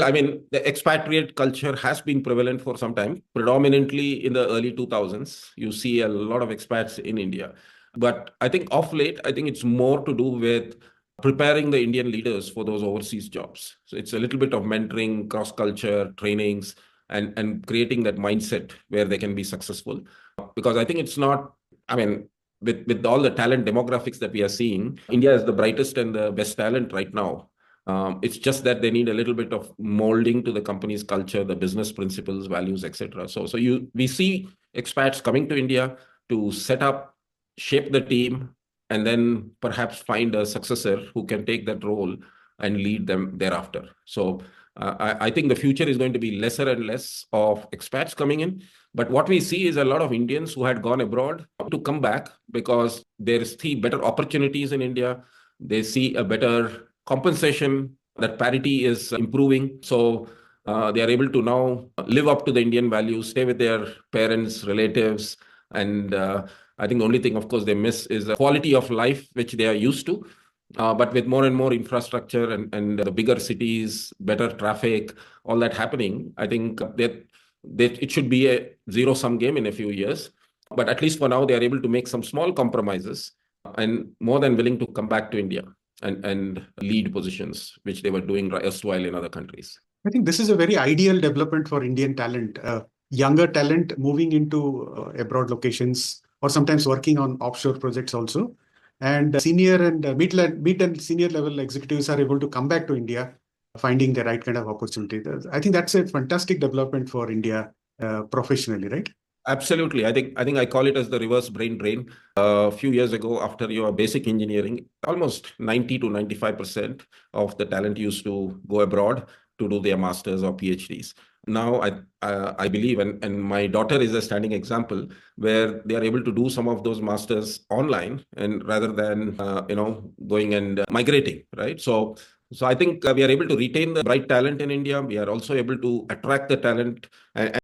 I mean, the expatriate culture has been prevalent for some time, predominantly in the early 2000s. You see a lot of expats in India. But I think of late, I think it's more to do with preparing the Indian leaders for those overseas jobs. So it's a little bit of mentoring, cross-culture trainings, and creating that mindset where they can be successful. Because I think it's not, I mean, with all the talent demographics that we are seeing, India is the brightest and the best talent right now. It's just that they need a little bit of molding to the company's culture, the business principles, values, etc. We see expats coming to India to set up, shape the team, and then perhaps find a successor who can take that role and lead them thereafter. I think the future is going to be lesser and less of expats coming in. But what we see is a lot of Indians who had gone abroad to come back because they see better opportunities in India. They see a better compensation, that parity is improving. They are able to now live up to the Indian values, stay with their parents, relatives. And I think the only thing, of course, they miss is the quality of life, which they are used to. But with more and more infrastructure and the bigger cities, better traffic, all that happening, I think that it should be a zero-sum game in a few years. But at least for now, they are able to make some small compromises and more than willing to come back to India and lead positions, which they were doing erstwhile in other countries. I think this is a very ideal development for Indian talent. Younger talent moving into abroad locations or sometimes working on offshore projects also. And senior and mid and senior level executives are able to come back to India, finding the right kind of opportunity. I think that's a fantastic development for India professionally, right? Absolutely. I think I call it as the reverse brain drain. A few years ago, after your basic engineering, almost 90 to 95% of the talent used to go abroad to do their masters or PhDs. Now, I believe, and my daughter is a standing example, where they are able to do some of those masters online, and rather than going and migrating, right? So I think we are able to retain the bright talent in India. We are also able to attract the talent and